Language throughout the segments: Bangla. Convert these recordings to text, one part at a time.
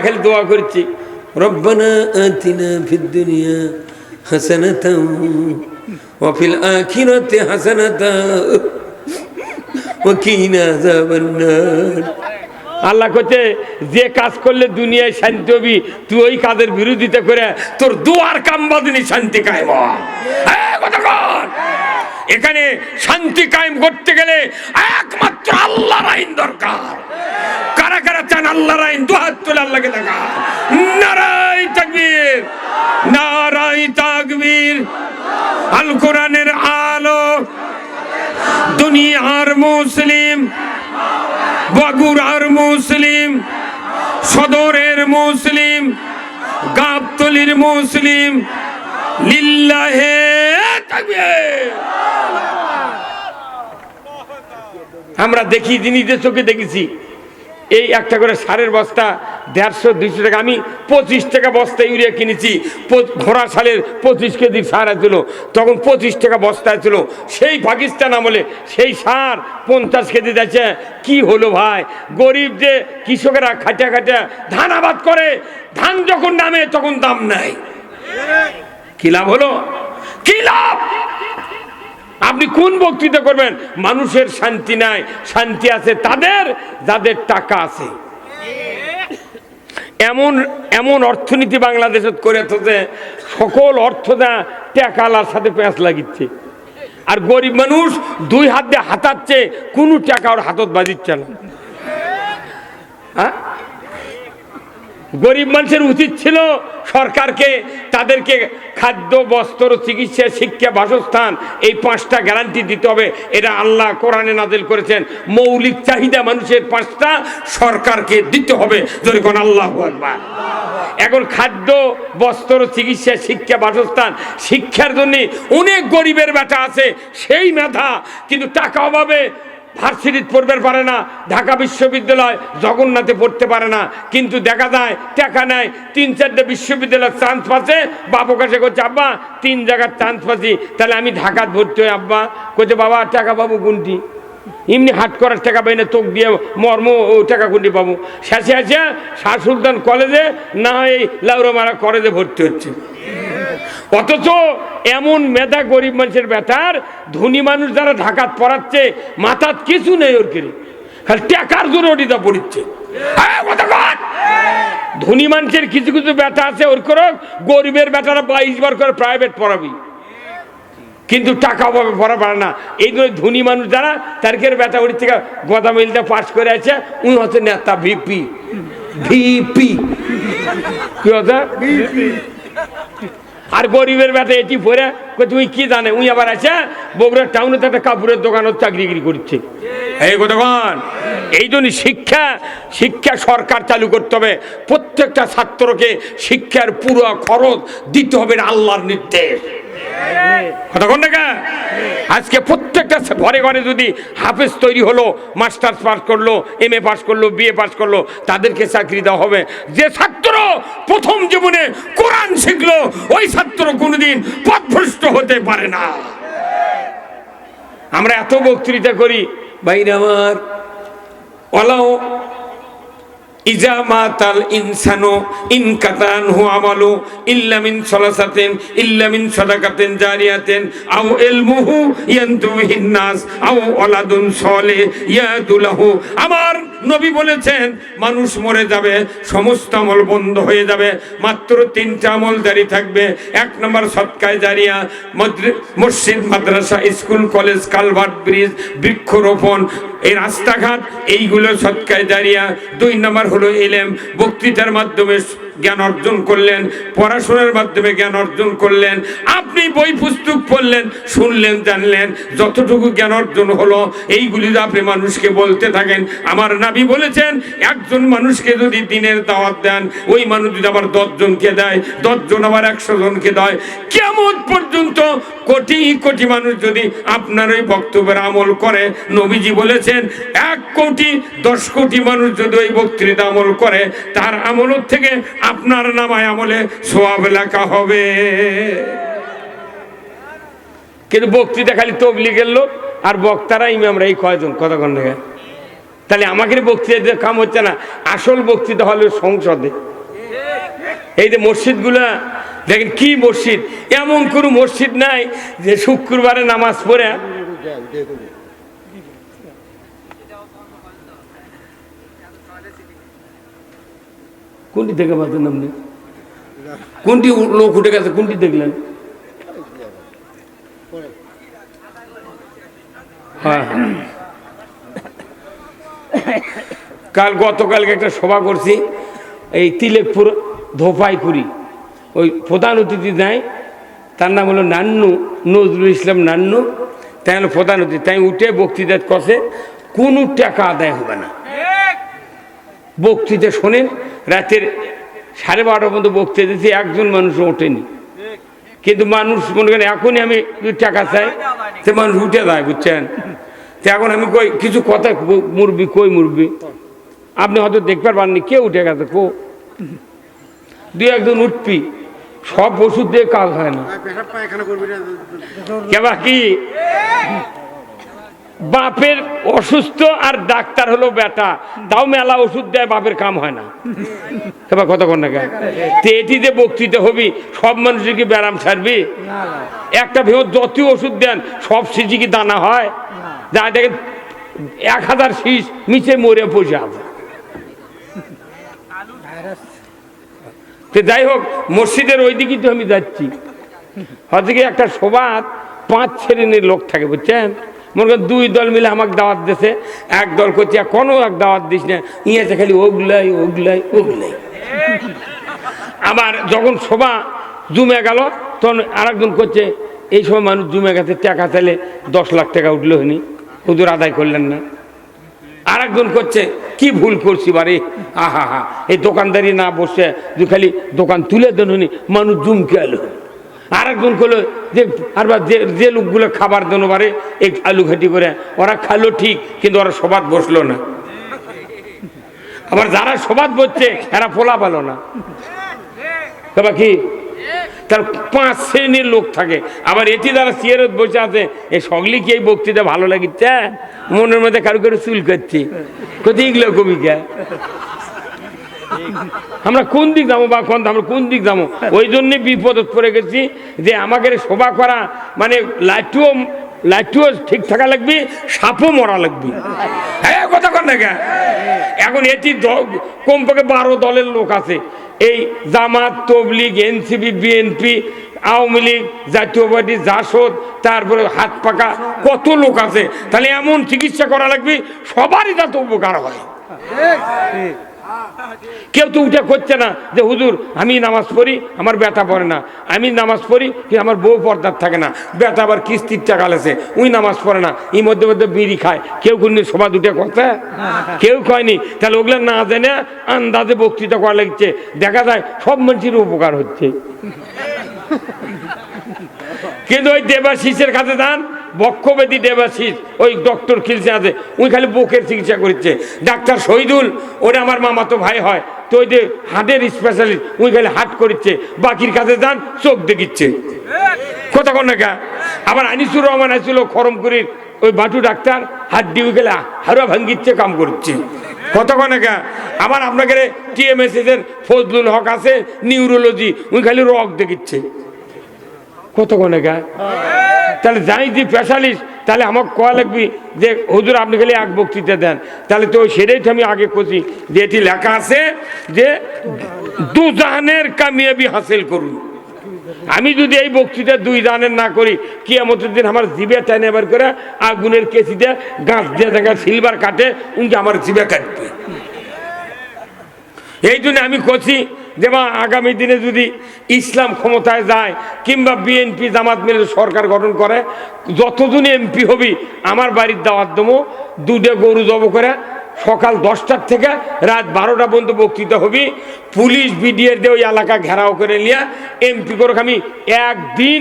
খালি দোয়া করছি, রব্বানা আতিনা ফিদ দুনিয়া হাসানাতাও ওয়া ফিল আখিরাতি হাসানাতাও ওয়া কিনা আযাবান নার। আল্লাহ কইতে যে কাজ করলে দুনিয়ায় শান্তি হবি, তুই ওই কাজের বিরোধিতা করে তোর দুয়ার কাম বাদিনী শান্তি কায়েম হয়। এখানে শান্তি কায়েম করতে গেলে একমাত্র আল্লাহর আইন দরকার। কারা কারা চান আল্লাহর আইন? দুহাত তুলে আল্লাহকে দেখা। নারায়ে তাকবীর, নারায়ে তাকবীর। আল কোরআনের আলো দুনিয়ার মুসলিম, বগুড়ার মুসলিম, সদরের মুসলিম, গাবতলীর মুসলিম, লিল্লাহে তাকবীর। আমরা দেখি নিজের চোখে দেখেছি, এই একটা করে সারের বস্তা 150-200 টাকা, আমি 25 টাকা বস্তা ইউরিয়া কিনেছি। ঘোড়া সালের 25 কেজি সার ছিল, তখন 25 টাকা বস্তা ছিল। সেই পাকিস্তান আমলে সেই সার 50 কেজি দিচ্ছে। কি হলো ভাই? গরিব যে কৃষকেরা খাটা খাটা ধান আবাদ করে, ধান যখন নামে তখন দাম নাই। কি লাভ হলো? কি লাভ? আপনি কোন বক্তৃতা করবেন? মানুষের শান্তি নাই, শান্তি আছে তাদের যাদের টাকা আছে। এমন এমন অর্থনীতি বাংলাদেশে করে যে সকল অর্থটা টাকালার সাথে প্যাঁচ লাগিচ্ছে, আর গরিব মানুষ 2 হাত দিয়ে হাতাচ্ছে, কোনো টাকা ওর হাতত বাজিচ্ছে না। হ্যাঁ, গরিব মানুষের উচিত ছিল সরকারকে তাদেরকে খাদ্য, বস্ত্র, চিকিৎসা, শিক্ষা, বাসস্থান, এই 5টা গ্যারান্টি দিতে হবে। এটা আল্লাহ কোরআনে নাযিল করেছেন। মৌলিক চাহিদা মানুষের 5টা সরকারকে দিতে হবে। যদি কোন আল্লাহু আকবার। এখন খাদ্য, বস্ত্র, চিকিৎসা, শিক্ষা, বাসস্থান, শিক্ষার জন্য অনেক গরিবের বেটা আছে, সেই মেধা, কিন্তু টাকা অভাবে ভার্সিটিতে পড়তে পারে না, ঢাকা বিশ্ববিদ্যালয় জগন্নাথে পড়তে পারে না। কিন্তু দেখা যায় টাকা নেয়, 3-4টে বিশ্ববিদ্যালয়ের চান্স পাচ্ছে। বাবু কাছে করছে, আব্বা 3 জায়গার চান্স পাচ্ছি, তাহলে আমি ঢাকাত ভর্তি হই। আব্বা করছে, বাবা টাকা পাবো কোনটি? এমনি হাট করার টাকা পাই না, তোক দিয়ে মর্ম ও টাকা কোনটি পাবো? শেষে আছে শাহ সুলতান কলেজে, না হয় এই লাউরামারা কলেজে ভর্তি হচ্ছে। অথচ এমন মেধা গরিব মানুষের বেটার, ধনী মানুষ যারা ঢাকাত পড়াচ্ছে, মাথাত কিছু নেই ওর কিরে, খালি টাকার জোরে ওটিটা পড়িচ্ছে। ধনী মানুষের কিছু কিছু বেটা আছে, ওর করে গরিবের বেটারা 22 বার করে প্রাইভেট পড়াবি, কিন্তু টাকা অভাবে পড়া পারে না। এই ধনী মানুষ যারা, তারকের বেটা ওর থেকে গদামিলটা পাস করে আছে, উনি হচ্ছে নেতা, ভিপি। ভিপি কি হচ্ছে? আর গরিবের বেটা এটি পড়ে তুমি কি জানে, উনি আবার আছে বগুড়া টাউনে তো একটা কাপড়ের দোকানত চাকরি করছে। এই কতক্ষণ? এই জন্য শিক্ষা সরকার চালু করতে হবে। প্রত্যেকটা ছাত্রকে শিক্ষার পুরো খরচ দিতে হবে, আল্লাহর নির্দেশ। কতক্ষণ টাকা? আজকে প্রত্যেকটা ঘরে ঘরে যদি হাফেজ তৈরি হলো, মাস্টার্স পাস করলো, MA পাস করলো, BA পাস করলো, তাদেরকে চাকরি দেওয়া হবে। যে ছাত্র প্রথম জীবনে কোরআন শিখলো, ওই ছাত্র কোনোদিন পথভ্রষ্ট হতে পারে না। আমরা এত বক্তৃতা করি, ভাইরা আমার, ওয়ালাউ ইজা মাতাল ইনসানু ইনকাতান হু আমালু ইল্লা মিন সালাসাতিন ইল্লা মিন সাদাকাতিন জারিয়াতিন আও ইলমুহু ইয়ানতুবিহিন নাস আও ওয়ালাদুন সালিহ ইয়াদুলাহু। আমার নবী বলেছেন, মানুষ মরে যাবে, সমস্ত আমল বন্ধ হয়ে যাবে, মাত্র 3টা আমল জারি থাকবে। 1 নম্বর সদকায়ে জারিয়া, মসজিদ, মাদ্রাসা, স্কুল, কলেজ, কালভার্ট, ব্রিজ, বৃক্ষরোপণ, এই রাস্তাঘাট, এইগুলো সদকায়ে জারিয়া। 2 নম্বর হলো ইলম, বক্তৃতার মাধ্যমে জ্ঞান অর্জন করলেন, পড়াশোনার মাধ্যমে জ্ঞান অর্জন করলেন, আপনি বই পুস্তক পড়লেন, শুনলেন, জানলেন, যতটুকু জ্ঞান অর্জন হলো এইগুলি আপনি মানুষকে বলতে থাকেন। আমার নবী বলেছেন, একজন মানুষকে যদি দিনের দাওয়াত দেন, ওই মানুষ যদি আবার 10 জনকে দেয়, 10 জন আবার 100 জনকে দেয়, কিয়ামত পর্যন্ত কোটি কোটি মানুষ যদি আপনার ওই বক্তব্যের আমল করে, নবীজি বলেছেন 1 কোটি 10 কোটি মানুষ যদি ওই বক্তৃতা আমল করে, তার আমলের থেকে আপনার নামায় আমলে সওয়াব লেখা হবে। কিন্তু বক্তৃতা খালি তবলিগের লোক আর বক্তারা ইমামরা, এই কয়জন? কতক্ষণ থেকে তাহলে আমাকে বক্তৃতা কাম হচ্ছে না, আসল বক্তৃতা হলো সংসদে। এই যে মসজিদগুলা দেখেন কি মসজিদ, এমন কোনো মসজিদ নাই যে শুক্রবারে নামাজ পড়ে কোনটি থেকে পাচ্ছেন আপনি, কোনটি লোক উঠে গেছে, কোনটি দেখলেন? হ্যাঁ, গতকালকে একটা সভা করছি এই তিলেকপুর ধোপাইপুরি, ওই প্রধান অতিথি দেয়, তার নাম হলো নান্নু, নজরুল ইসলাম নান্নু। তাই হলো প্রধান অতিথি, তাই উঠে বক্তৃতা কষে কোনো টাকা আদায় হবে না। বক্তৃতা শোনেন, রাতের 12:30 পর্যন্ত বক্তৃতা দিচ্ছি, একজন মানুষ ওঠেনি। কিন্তু মানুষ মনে করেন এখনই আমি টাকা চাই, সে মানুষ উঠে যায়, বুঝছেন? তো এখন আমি কই কিছু কথা, মুরবি কই মুরবি, আপনি হয়তো দেখতে পাননি, কে উঠে গেছে, কো দুই একজন উঠবি, সব ওষুধ দিয়ে কাজ হয় না। কেবা কি বাপের অসুস্থ আর ডাক্তার হলো বেটা, তাও মেলা ওষুধ দেয়, বাপের কাম হয় না। এবার কথা কন না কেন? তো এটিতে বক্তৃতা হবি, সব মানুষের কি ব্যারাম ছাড়বি? একটা ভেবে যত ওষুধ দেন সব শিশি কি দানা হয়? যা দেখেন 1000 শীষ মিশে মরে পয়সা আছে। যাই হোক, মসজিদের ওই দিকেই তো আমি যাচ্ছি। হয়তো কি একটা সভাত 5 শ্রেণীর লোক থাকে, বুঝছেন? মনে করেন 2 দল মিলে আমাকে দাওয়াত দিয়েছে, এক দল করছে কোনো এক দাওয়াত দিস না, ইয়েছে খালি ওগুলাই ওগুলাই ওগুলাই। আবার যখন সভা জমে গেল তখন আরেকজন করছে এই সময় মানুষ জমে গেছে, টাকা চাইলে 10 লাখ টাকা উঠলো হয়নি, হুজুর আদায় করলেন না। আরেকজন করছে কি ভুল করছি বারে, আহা হা, এই দোকানদারি না বসে যে খালি দোকান তুলে দেন হনি, মানুষ জুমকে এলো। আরেকজন করলো যে আর যে লোকগুলো খাবার দেন বারে এই আলু ঘাটি করে, ওরা খালো ঠিক, কিন্তু ওরা সবাদ বসলো না। আবার যারা সবাদ বসছে এরা ফোলা পালো না। তবে কি তার 5 শ্রেণীর লোক থাকে। আবার এটি যারা চেয়ারত বসে আছে, এই সকলে কি এই বক্তৃতা ভালো লাগিচ্ছে? মনের মধ্যে কারো কারো চুল করছে, কোথায় এগুলো কবিকা, আমরা কোন দিক যাবো বা আমরা কোন দিক যাবো? ওই জন্যে বিপদত পড়ে গেছি যে আমাকে শোভা করা মানে লাইটও ঠিক থাকা লাগবে, সাপও মরা লাগবে। হ্যাঁ, কথা কন না কেন? এখন এটি কমপক্ষে 12 দলের লোক আছে, এই জামাত, তবলিগ, এনসিপি, বিএনপি, আওয়ামী লীগ, জাতীয় পার্টি, জাসদ, তারপরে হাত পাকা কত লোক আছে। তাহলে এমন চিকিৎসা করা লাগবে সবারই যাতে উপকার হয়। কেউ তো উঠে করছে না যে হুজুর আমি নামাজ পড়ি, আমার বেটা পড়ে না, আমি নামাজ পড়ি কি আমার বউ পর্দার থাকে না, বেটা আবার কিস্তির টাকা লেছে, ওই নামাজ পড়ে না, এই মধ্যে মধ্যে বিড়ি খায়। কেউ কোন সভা দুটে কথা কেউ কয়নি। তাহলে ওগুলো না জেনে আন্দাজে বক্তৃতা করা লাগছে, দেখা যায় সব মানুষের উপকার হচ্ছে। কিন্তু ওই দেবাশিসের কাছে যান, বক্ষবেদী দেবাশিস, ওই ডক্টর খিলসে আছে, ওই খালি বুকের চিকিৎসা করছে। ডাক্তার শহীদুল, ওরা আমার মামাতো ভাই হয়, তো ওই যে হাটের স্পেশালিস্ট, ওই খালি হাট করছে। বাকির কাছে যান, চোখ দেখিচ্ছে। কথা কন না কা? আবার আনিসুর রহমান আসছিল খরমপুরির, ওই বাটু ডাক্তার, হাত দিয়ে ওই গেলে হাড়া ভাঙ্গিচ্ছে, কাম করছে। কথা কন না কা? আবার আপনাকে টিএমএসএস এর ফজলুল হক আছে, নিউরোলজি, ওই খালি রক দেখিচ্ছে। কত কোনে গা? তাহলে যাই যে স্পেশালিস্ট, তাহলে আমাকে কয়া লাগবি যে হুজুর আপনি খালি এক বক্তৃতা দেন। তাহলে তো সেটাই তো আমি আগে করছি যে এটি লেখা আছে যে 2 জাহানের কামিয়াবি হাসিল করুন। আমি যদি এই বক্তৃতা 2 জাহানের না করি, কিয়ামতের দিন আমার জিভে টেনে বার করে আগুনের কেসি দিয়ে গাছ দিয়ে দেখা সিলভার কাটে, উনকে আমার জিভে কাটবে। এই জন্য আমি করছি যে মা আগামী দিনে যদি ইসলাম ক্ষমতায় যায়, কিংবা বিএনপি জামাত মিলে সরকার গঠন করে, যতজন এমপি হবি আমার বাড়ির দাওয়াত দেবো, 2টে গরু জব করে সকাল 10টার থেকে রাত 12টা পর্যন্ত বক্তৃতা হবি। পুলিশ বিডিআর দিয়ে ওই এলাকা ঘেরাও করে নিয়ে এমপি করে আমি একদিন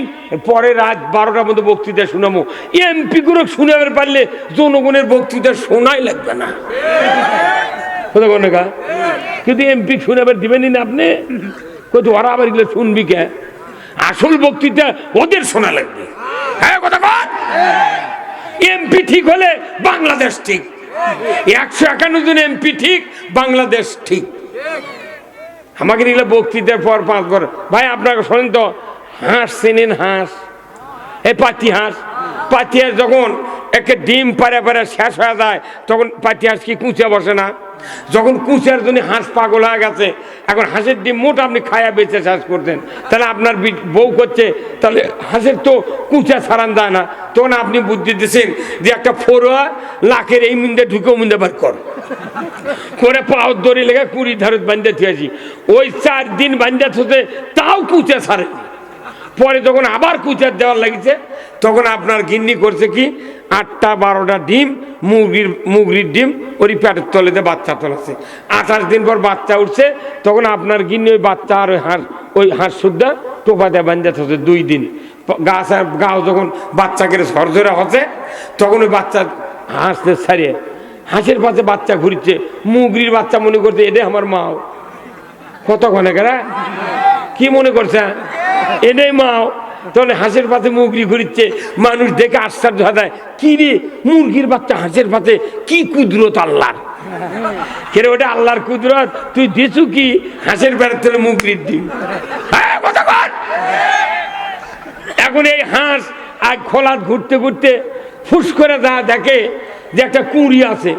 পরে রাত 12টা পর্যন্ত বক্তৃতা শুনাবো। এমপি করে শুনাবে পারলে জনগণের বক্তৃতা শোনাই লাগবে না। কিন্তু এমপি শুনাবার দিবেনি না আপনি, কোথাও ওরা আবার এগুলো শুনবি কে? আসল বক্তৃতা ওদের শোনা লাগবে। হ্যাঁ, কথা বল। এমপি ঠিক হলে বাংলাদেশ ঠিক। 151 জন এমপি ঠিক, বাংলাদেশ ঠিক। আমাকে এগুলো বক্তৃতার পর 5 বার, ভাই আপনাকে শোনেন তো, হাঁস চেনেন? হাঁস, এই পাতি হাঁস, পাতি হাঁস যখন একে ডিম পারে পারে শেষ হয়ে যায়, তখন পাতি হাঁস কি কুঁচে বসে না? যখন কুঁচার জন্য হাঁস পাগল হয়ে গেছে, এখন হাঁসের ডিম মোটা আপনি খায়া বেঁচে শেষ করতেন, তাহলে আপনার বউ করছে, তাহলে হাঁসের তো কুঁচা ছাড়ান যায় না, তখন আপনি বুদ্ধি দিচ্ছেন যে একটা ফোরোয়া লাখের এই মুন্দে ঢুকে মুন্দে বার কর করে পাও দড়ি লেগে 20 ধারত বান্ধে থুয়েছি, ওই 4 দিন বান্ধে থুতে তাও কুঁচা ছাড়েনি। পরে যখন আবার কুচার দেওয়ার লাগিছে, তখন আপনার গিন্নি করছে কি 8টা 12টা ডিম, মুগরির ডিম ওই পেটের তলেতে বাচ্চা তোলাচ্ছে। 28 দিন পর বাচ্চা উঠছে, তখন আপনার গিন্নি ওই বাচ্চা আর ওই হাঁস সুদ্ধা টোপাতে বান্ধে হচ্ছে 2 দিন। গাও যখন বাচ্চাকে ঝরঝরা হচ্ছে, তখন ওই বাচ্চা হাঁসতে ছাড়িয়ে হাঁসের পাশে বাচ্চা ঘুরছে, মুগরির বাচ্চা মনে করছে এটা আমার মাও। কতক্ষণে কেরা কি মনে করছে এটাই মাও, তাহলে হাঁসের পাতে মুগরি ঘুরিচ্ছে, মানুষ দেখে আশ্চর্য হয়, কি রে মুরগির বাচ্চা হাঁসের পাতে, কি কুদরত আল্লাহর। কেরে ওটা আল্লাহর কুদরত, তুই দিছু কি হাঁসের পেটের তলে মুগরির ডিম। এখন এই হাঁস আর খোলাত ঘুরতে ঘুরতে ফুস করে দেখে যে একটা কুঁড়ি আছে,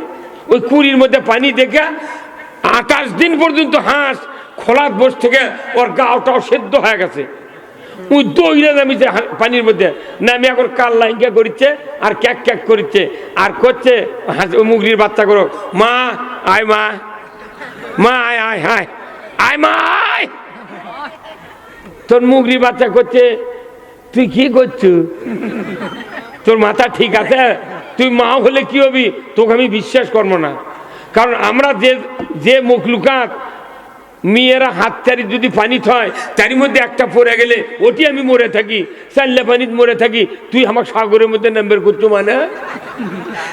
ওই কুঁড়ির মধ্যে পানি দেখে 28 দিন পর্যন্ত হাঁস খোলাত বস থেকে ওর গাওটাও সেদ্ধ হয়ে গেছে, ওই দইরে নামিছে পানির মধ্যে, নামি এখন কাল্লা ইঙ্কা করিচ্ছে আর ক্যাক ক্যাক করিচ্ছে আর করছে মুগরির বাচ্চা করো, মা আয়, মা মা আয় আয় হায় আয় মা আয়। তোর মুগরির বাচ্চা করছে, তুই কি করছু, তোর মাথা ঠিক আছে, তুই মা হলে কি হবি, তোকে আমি বিশ্বাস করবো না। কারণ আমরা যে মুখলুকাত মেয়েরা হাত চারি যদি পানি থয়, তারই মধ্যে একটা পড়ে গেলে ওটি আমি মরে থাকি, চাল্লা পানিত মরে থাকি, তুই আমার সাগরের মধ্যে নাম্বার করছো মানে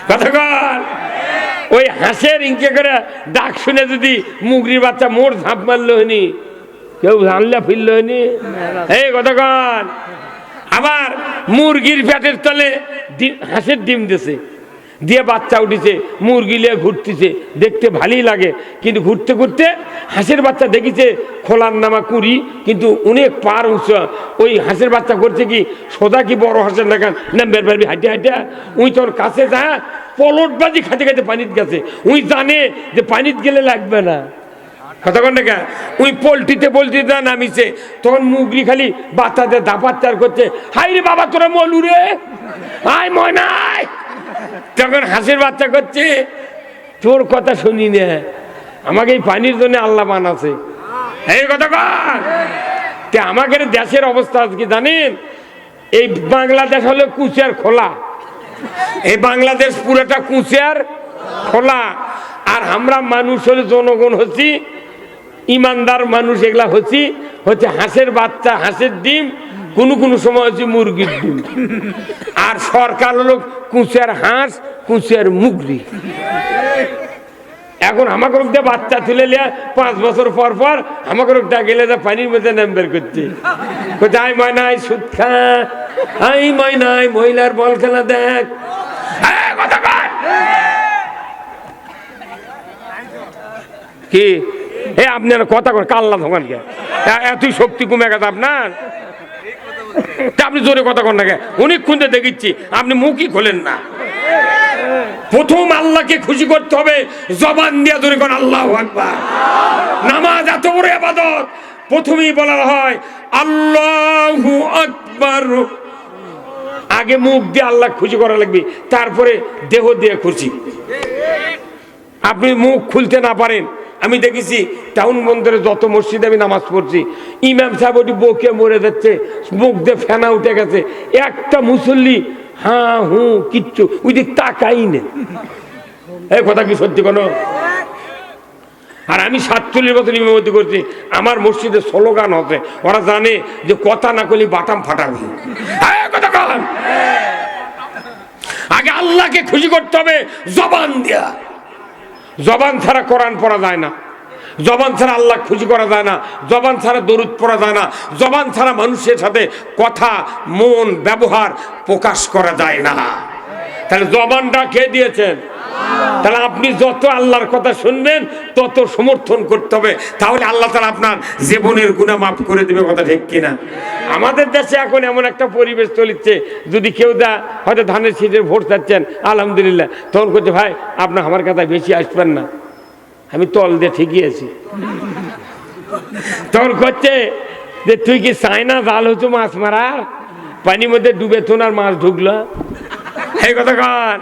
কথা কর। ওই হাঁসের ইনকে করে ডাক শুনে যদি মুগরির বাচ্চা মোর ঝাঁপ মারলো হয়নি, কেউ জানলে ফিরলো হয়নি, এই কথা কর। আবার মুরগির পেটের তলে হাঁসের ডিম দিছে, দিয়ে বাচ্চা উঠেছে, মুরগি নিয়ে ঘুরতেছে, দেখতে ভালোই লাগে, কিন্তু ঘুরতে ঘুরতে হাঁসের বাচ্চা দেখিছে খোলার নামা কুড়ি, কিন্তু অনেক পার উঁচু। ওই হাঁসের বাচ্চা করছে কি সোজা কি বড় হাঁসের দেখান নাম্বার পারবি হাঁটে হাঁটে, উই তোর কাছে যা পলটবাজি খাতে খাতে পানিত গেছে, উই জানে যে পানিত গেলে লাগবে না, কতক্ষণ দেখা ওই পোল্ট্রিতে নামিছে, তখন মুগরি খালি বাচ্চাদের দাপাচ্চার করছে, হাই রে বাবা তোরা মলু রে, আয় ময়নাই। তখন হাঁসের বাচ্চা করছে, তোর কথা শুনি না, আমাকে এই পানির জন্য আল্লাহ বানাছে, এই কথা কর। আমাদের দেশের অবস্থা আজকে জানেন, এই বাংলাদেশ হলো কুচিয়ার খোলা, এই বাংলাদেশ পুরোটা কুচিয়ার খোলা, আর আমরা মানুষ হলে জনগণ হচ্ছি ইমানদার মানুষ, এগুলা হচ্ছে হাঁসের বাচ্চা, হাঁসের ডিম, কোন সময় হচ্ছে মুরগির ডিম, আর সরকার হলো কুচিয়ার হাঁস, কুচিয়ার মুগরি। এখন আমাকে বাচ্চা তুলে নিয়ে 5 বছর পর পর আমাকে গেলে পানির মধ্যে নাম্বার করছে, আই ময়নাই সুদ খা, আই ময়নাই মহিলার বল খেলা দেখ, কি এ আপনি কথা কর কাল্লা ধোকান কে এতই শক্তি কমে গেছে আপনার, আপনি জোরে কথা কর না কে, অনেকক্ষণ দেখিচ্ছি আপনি মুখই খোলেন না। প্রথম আল্লাহকে খুশি করতে হবে, জবান দিয়া জোরে কর আল্লাহু আকবার। নামাজ এত বড় ইবাদত, প্রথমেই বলা হয় আল্লাহু আকবার, আগে মুখ দিয়ে আল্লাহ খুশি করা লাগবে, তারপরে দেহ দিয়ে খুশি। আপনি মুখ খুলতে না পারেন, আমি দেখেছি টাউন বন্দরে যত মসজিদে আমি নামাজ পড়ছি, ইমাম সাহেব ওটি বকে মরে যাচ্ছে, মুখ দিয়ে ফেনা উঠে গেছে, একটা মুসল্লি হ্যাঁ হু কিচ্ছু ওই দিক তাকাই নেই, এই কথা কি সত্যি কোনো? আর আমি 47 বছর ইমামতি করছি, আমার মসজিদে স্লোগান হচ্ছে, ওরা জানে যে কথা না করলে বাটাম ফাটাবে। আগে আল্লাহকে খুশি করতে হবে জবান দিয়া, জবান ছাড়া কোরআন পড়া যায় না, জবান ছাড়া আল্লাহ খুশি করা যায় না, জবান ছাড়া দরুদ পড়া যায় না, জবান ছাড়া মানুষের সাথে কথা মন ব্যবহার প্রকাশ করা যায় না। তাহলে জবানটা কে দিয়েছেন? তাহলে আপনি যত আল্লাহর কথা শুনবেন তত সমর্থন করতে হবে, তাহলে আল্লাহ তাআলা আপনার জীবনের গুনাহ মাফ করে দেবে। কথা ঠিক কিনা? আমাদের দেশে এখন এমন একটা পরিবেশ চলছে, যদি কেউ হয়তো ধানের শীষের ভোট চাচ্ছেন, আলহামদুলিল্লাহ, তখন করছে ভাই আপনার আমার কথা বেশি আসবেন না, আমি তল দিয়ে ঠিকই আছি। তখন করছে যে তুই কি চায়না জাল হচ্ছে মাছ মারার, পানির মধ্যে ডুবে তোনার মাছ ঢুকলো। এই কথা কন,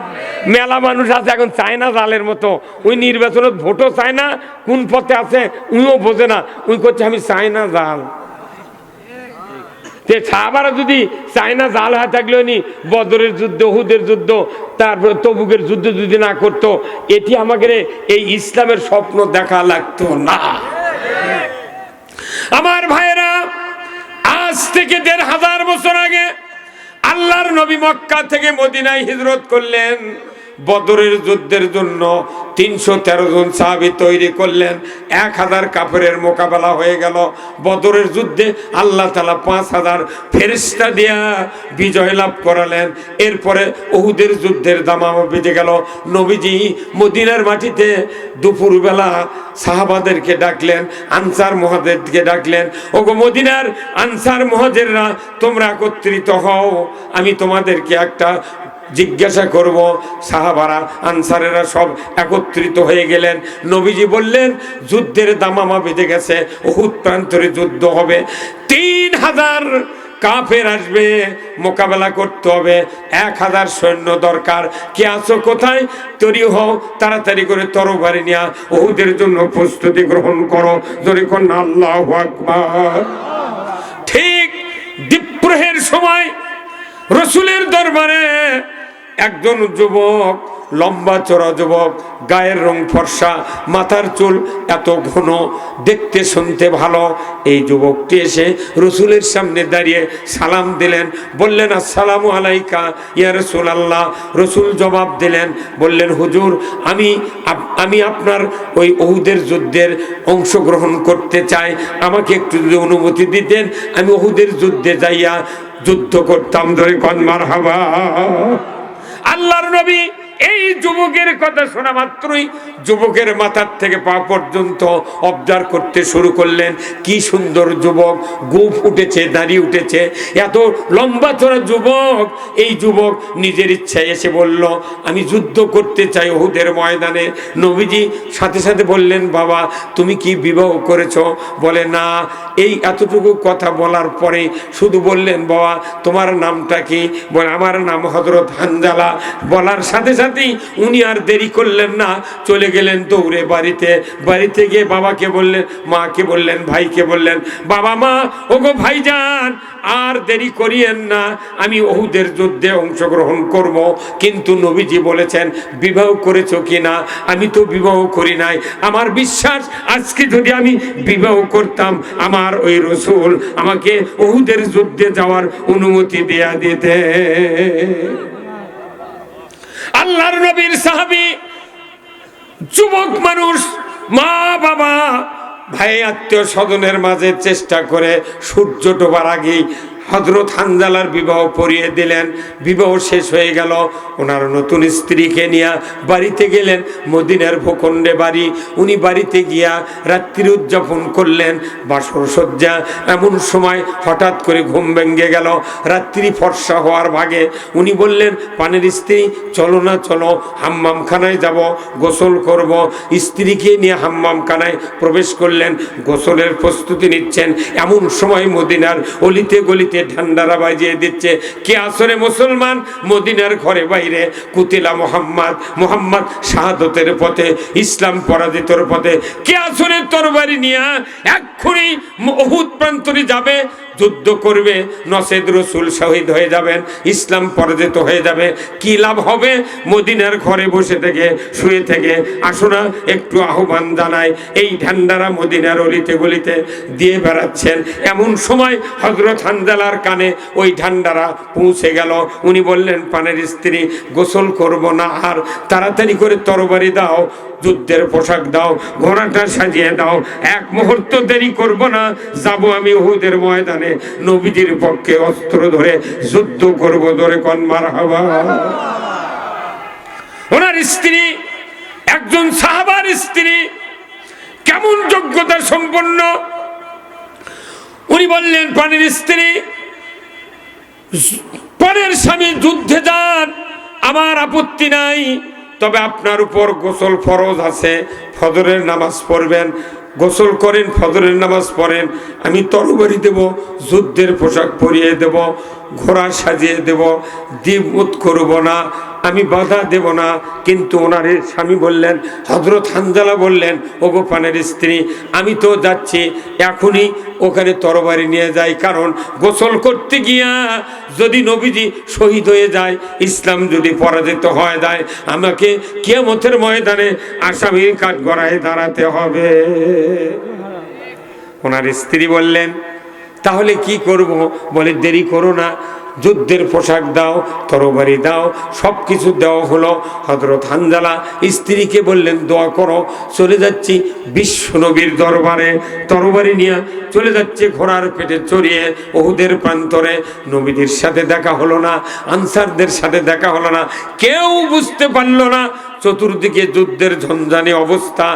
মেলা মানুষ আছে এখন চায়না জালের মতো, ওই নির্বাচনত ভোটও চায় না, কোন পথে আছে উইও বোঝে না, উই করছে আমি চায়না জাল। সাহাবারা যদি চায়না জাল হয়ে থাকলেও নি বদরের যুদ্ধ, উহুদের যুদ্ধ, তারপর তবুকের যুদ্ধ যদি না করতো, এটি আমাদের এই ইসলামের স্বপ্ন দেখা লাগতো না। আমার ভাইয়েরা, আজ থেকে ১৫০০ বছর আগে আল্লাহর নবী মক্কা থেকে মদিনায় হিজরত করলেন। বদরের যুদ্ধের জন্য ৩১৩ জন সাহাবী তৈরি করলেন। ১০০০ কাফেরের মোকাবেলা হয়ে গেল। বদরের যুদ্ধে আল্লাহ তাআলা ৫০০০ ফেরেশতা দিয়া বিজয় লাভ করালেন। এরপরে উহুদের যুদ্ধের দামামা বেজে গেল। নবীজি মদিনার মাটিতে দুপুরবেলা সাহাবাদেরকে ডাকলেন, আনসার মুহাজিরকে ডাকলেন, ওগো মদিনার আনসার মুহাজিররা তোমরা একত্রিত হও, আমি তোমাদেরকে একটা জিজ্ঞাসা করব। সাহাবারা আনসারেরা সব একত্রিত হয়ে গেলেন। নবীজি বললেন যুদ্ধের দামামা বেঁধে গেছে, উহুদ প্রান্তরে যুদ্ধ হবে, ৩০০০ কাফের আসবে, মোকাবেলা করতে হবে, ১০০০ সৈন্য দরকার। কে আছো কোথায়? তৈরি হও, তাড়াতাড়ি করে তরবারি নিয়ে উহুদের জন্য প্রস্তুতি গ্রহণ করো। জোরে কোন আল্লাহু আকবার। ঠিক দ্বীপ্রহের সময় রসুলের দরবারে একজন যুবক, লম্বা চড়া যুবক, গায়ের রং ফর্সা, মাথার চুল এত ঘন, দেখতে শুনতে ভালো। এই যুবকটি এসে রসুলের সামনে দাঁড়িয়ে সালাম দিলেন, বললেন আসসালামু আলাইকা ইয়া রাসূলুল্লাহ। রসুল জবাব দিলেন, বললেন হুজুর আমি আপনার ওই উহুদের যুদ্ধের অংশগ্রহণ করতে চাই, আমাকে একটু যদি অনুমতি দিতেন আমি উহুদের যুদ্ধে যাইয়া যুদ্ধ করতাম। ধরে কোন মারহাবা। আল্লাহর নবী এই যুবকের কথা শোনা মাত্রই যুবকের মাথার থেকে পা পর্যন্ত অবজার্ভ করতে শুরু করলেন। কি সুন্দর যুবক, গোঁফ উঠেছে, দাড়ি উঠেছে, এত লম্বা চড়া যুবক। এই যুবক নিজের ইচ্ছায় এসে বলল আমি যুদ্ধ করতে চাই উহুদের ময়দানে। নবীজি সাথে সাথে বললেন বাবা তুমি কি বিবাহ করেছো? বলে না। এই এতটুকু কথা বলার পরে শুধু বললেন বাবা তোমার নামটা কি? বলে আমার নাম হযরত হানজালা। বলার সাথে সাথে উনি আর দেরি করলেন না, চলে গেলেন দৌড়ে বাড়িতে গিয়ে বাবাকে বললেন, মাকে বললেন, ভাইকে বললেন বাবা মা ওগো ভাইজান আর দেরি করিয়েন না, আমি উহুদের যুদ্ধে অংশগ্রহণ করব। কিন্তু নবীজি বলেছেন বিবাহ করেছো কিনা? আমি তো বিবাহ করি নাই। আমার বিশ্বাস আজকে যদি আমি বিবাহ করতাম আমার ওই রসুল আমাকে উহুদের যুদ্ধে যাওয়ার অনুমতি দেয়া দিতে। আল্লাহর নবীর সাহাবী যুবক মানুষ, মা বাবা ভাই আত্মীয় স্বজনের মাঝে চেষ্টা করে সূর্য ডোবার আগেই হযরত হানজালার বিবাহ পড়িয়ে দিলেন। বিবাহ শেষ হয়ে গেল। ওনার নতুন স্ত্রীকে নিয়ে বাড়িতে গেলেন। মদিনার ভূখণ্ডে বাড়ি। উনি বাড়িতে গিয়া রাত্রি উদযাপন করলেন, বাসর সজ্জা। এমন সময় হঠাৎ করে ঘুম ভেঙে গেল। রাত্রি ফর্সা হওয়ার ভাগে উনি বললেন পানের স্ত্রী চলো না, চলো হাম্মামখানায় যাব, গোসল করব। স্ত্রীকে নিয়ে হাম্মামখানায় প্রবেশ করলেন, গোসলের প্রস্তুতি নিচ্ছেন। এমন সময় মদিনার অলিতে গলিতে ঠান্ডারা বাজিয়ে দিচ্ছে। কে আসরে মুসলমান মদিনার ঘরে বাইরে কুতিলা মোহাম্মদ শাহাদতের পথে, ইসলাম পরাজিতর পথে। কে আসরে তরবারি নিয়ে এক্ষুনি উহুদ প্রান্তরে যাবে, যুদ্ধ করবে, নসেদ রসুল শহীদ হয়ে যাবেন, ইসলাম পরাজিত হয়ে যাবে। কি লাভ হবে? মদিনার ঘরে বসে থেকে শুয়ে থেকে আসো না একটু আহ্বান জানায়। এই ঠান্ডারা মদিনার অলিতে গলিতে দিয়ে বেড়াচ্ছেন। এমন সময় হযরত হানজালার কানে ওই ঠান্ডারা পৌঁছে গেল। উনি বললেন পানের স্ত্রী গোসল করব না, আর তাড়াতাড়ি করে তরবারি দাও, যুদ্ধের পোশাক দাও, ঘোড়াটা সাজিয়ে দাও, এক মুহূর্ত দেরি করব না, যাব আমি উহুদের ময়দানে নবীজির পক্ষে অস্ত্র ধরে যুদ্ধ করব। ধরে কোন মারহাবা। ওনার স্ত্রী একজন সাহাবার স্ত্রী কেমন যোগ্যতা সম্পন্ন, উনি বললেন পানের স্ত্রী, পরের স্বামী যুদ্ধে যান, আমার আপত্তি নাই, তবে আপনার উপর গোসল ফরজ আছে, ফজরের নামাজ পড়বেন, গোসল করেন, ফজরের নামাজ পড়েন, আমি তরবারি দেব, যুদ্ধের পোশাক পরিয়ে দেব, ঘোড়া সাজিয়ে দেব, দ্বিমত করব না, আমি বাধা দেব না। কিন্তু ওনার স্বামী বললেন, হযরত হানজালা বললেন, ওগো পানের স্ত্রী, আমি তো যাচ্ছি, এখনই ওখানে তরবারি নিয়ে যাই, কারণ গোসল করতে গিয়া যদি নবীজি শহীদ হয়ে যায়, ইসলাম যদি পরাজিত হয়ে যায়, আমাকে কিয়ামতের ময়দানে আসামির কাঠগড়ায় দাঁড়াতে হবে। ওনার স্ত্রী বললেন, তাহলে কি করব? বলে, দেরি করো না, যুদ্ধের পোশাক দাও, তরবারি দাও, সব কিছু দেওয়া হলো। হযরত হানজালা স্ত্রীকে বললেন, দোয়া করো, চলে যাচ্ছি বিশ্ব নবীর দরবারে। তরবারি নিয়ে চলে যাচ্ছে ঘোড়ার পেটে চড়িয়ে উহুদের প্রান্তরে। নবীদের সাথে দেখা হলো না, আনসারদের সাথে দেখা হলো না, কেউ বুঝতে পারলো না। চতুর্দিকে যুদ্ধের ঝঞ্ঝানি অবস্থা।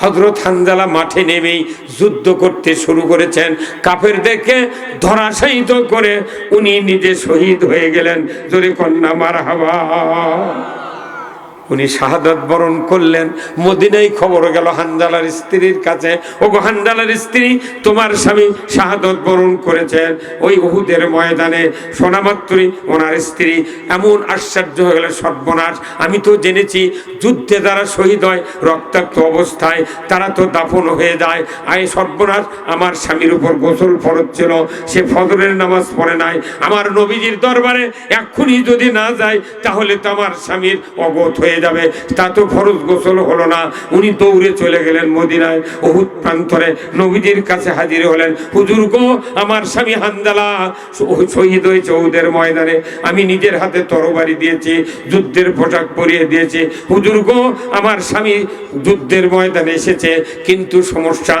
হযরত হানজালা মাঠে নেমেই যুদ্ধ করতে শুরু করেছেন। কাফেরদেরকে ধরাশায়িত করে উনি নিজে শহীদ হয়ে গেলেন। জোরে কন্যা মারহাবা। উনি শাহাদাত বরণ করলেন। মদিনায় খবর গেল হানজালার স্ত্রীর কাছে, ওগো হানজালার স্ত্রী, তোমার স্বামী শাহাদাত বরণ করেছেন ওই উহুদের ময়দানে। শোনা মাত্রই ওনার স্ত্রী এমন আশ্চর্য হয়ে গেল, সর্বনাশ, আমি তো জেনেছি যুদ্ধে যারা শহীদ হয় রক্তাক্ত অবস্থায় তারা তো দাফন হয়ে যায়। আয় সর্বনাশ, আমার স্বামীর উপর গোসল ফরজ ছিল, সে ফজরের নামাজ পড়ে নাই। আমার নবীজির দরবারে এক্ষুনি যদি না যায় তাহলে তো আমার স্বামীর অগত হয়ে যাবে, তা তো ফরজ গোসল হলো না। উনি দৌড়ে চলে গেলেন মদিনায়, উহুদ প্রান্তরে নবীজির কাছে হাজির হলেন। হুজুর গো, আমার স্বামী হানজালা শহীদ হয়েছে উহুদের ময়দানে, আমি নিজের হাতে তরবারি দিয়েছি, যুদ্ধের পোশাক পরিয়ে দিয়েছি। হুজুর গো, আমার স্বামী যুদ্ধের ময়দানে এসেছে, কিন্তু সমস্যা,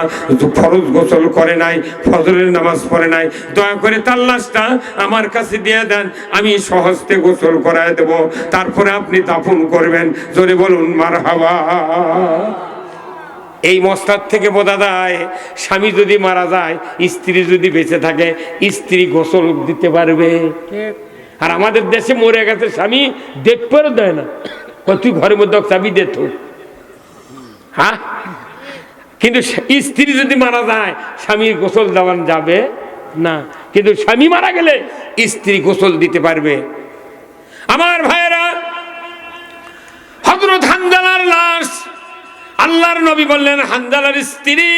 ফরজ গোসল করে নাই, ফজরের নামাজ পড়ে নাই, দয়া করে তার লাশটা আমার কাছে দিয়ে দেন, আমি সহস্তে গোসল করায় দেব, তারপরে আপনি দাফন করবেন। জোরে বলুন মারহাবা। এই মসলাদ থেকে বোঝা যায়, স্বামী যদি মারা যায়, স্ত্রী যদি বেঁচে থাকে, স্ত্রী গোসল দিতে পারবে। আর আমাদের দেশে মরে গেছে স্বামী, দেখতেও দেয় না, তুই ঘরের মধ্যে চাবি দে তো, হ্যাঁ। কিন্তু স্ত্রী যদি মারা যায়, স্বামীর গোসল দেওয়ান যাবে না, কিন্তু স্বামী মারা গেলে স্ত্রী গোসল দিতে পারবে। আমার ভাইয়েরা, হযরত হানজালার লাশ, আল্লাহর নবী বললেন, হানজালার স্ত্রী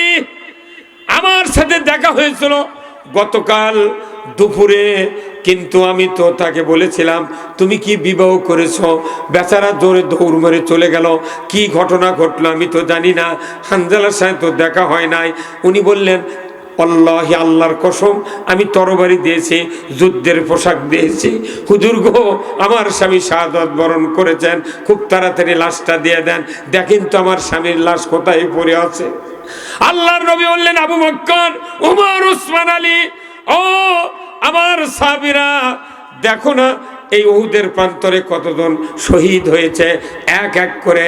আমার সাথে দেখা হয়েছিল গতকাল দুপুরে, কিন্তু আমি তো তাকে বলেছিলাম তুমি কি বিবাহ করেছো? বেচারা জোরে দৌড় মেরে চলে গেল। কি ঘটনা ঘটলো আমি তো জানি না, হানজালার সাথে তো দেখা হয় নাই। উনি বললেন, আল্লাহ, আল্লাহর কসম, আমি তরবারি দিয়েছি, যুদ্ধের পোশাক দিয়েছি। হুজুর গো, আমার স্বামী শাহাদাত বরণ করেছেন, খুব তাড়াতাড়ি লাশটা দিয়ে দেন, দেখেন তো আমার স্বামীর লাশ কোথায় পড়ে আছে। আল্লাহর নবী বললেন, আবু বকর, ওমর, উসমান, আলী, ও আমার সাহাবীরা, দেখো না এই উহুদের প্রান্তরে কতজন শহীদ হয়েছে। এক এক করে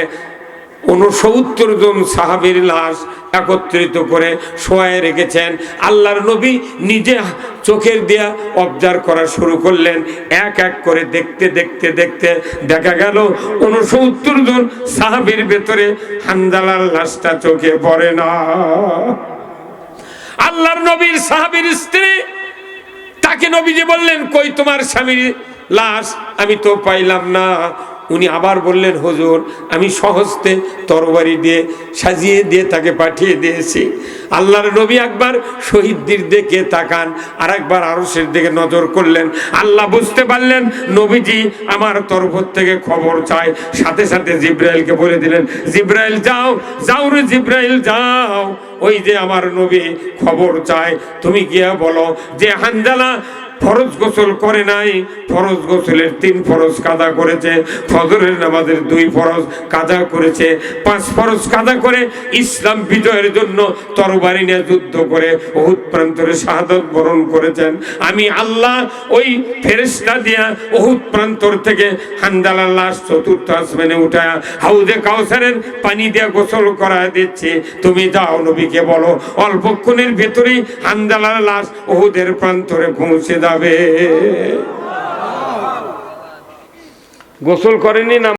69 জন সাহাবীর লাশ একত্রিত করে শোয়ায় রেখেছেন। আল্লাহর নবী নিজে চোখের দিয়া অবজার্ভ করা শুরু করলেন। এক এক করে দেখতে দেখতে দেখতে দেখা গেল 69 জন সাহাবীর ভেতরে হানজালার লাশটা চোখে পড়ে না। আল্লাহর নবীর সাহাবীর স্ত্রী, তাকে নবীজি বললেন, কই তোমার স্বামীর লাশ? আমি তো পাইলাম না। উনি আবার বললেন, হুজুর, আমি সহস্তে তরবারি দিয়ে সাজিয়ে দিয়ে তাকে পাঠিয়ে দিয়েছি। আল্লাহর নবী একবার শহীদদের দিকে তাকান, আর একবার আরশের দিকে নজর করলেন। আল্লাহ বুঝতে পারলেন নবীজি আমার তরফ থেকে খবর চায়। সাথে সাথে জিব্রাইলকে বলে দিলেন, জিব্রাইল যাও, যাও রে জিব্রাইল যাও, ওই যে আমার নবী খবর চায়, তুমি গিয়ে বলো যে হানজালা ফরজ গোসল করে নাই, ফরজ গোসলের 3 ফরজ কাদা করেছে, ফজরের নামাজের 2 ফরজ কাদা করেছে, 5 ফরজ কাদা করে ইসলাম বিজয়ের জন্য তরবারি নিয়ে যুদ্ধ করে উহুদ প্রান্তরে শাহাদাত বরণ করেছেন। আমি আল্লাহ ওই ফেরেশতা দিয়া উহুদ প্রান্তর থেকে হানজালার লাশ 4th আসমানে উঠায়া হাউজে কাউসারের পানি দিয়ে গোসল করায় দিচ্ছে। তুমি যাও নবীকে বলো অল্পক্ষণের ভেতরেই হানজালার লাশ উহুদের প্রান্তরে পৌঁছে যাবে। গোসল করেনি না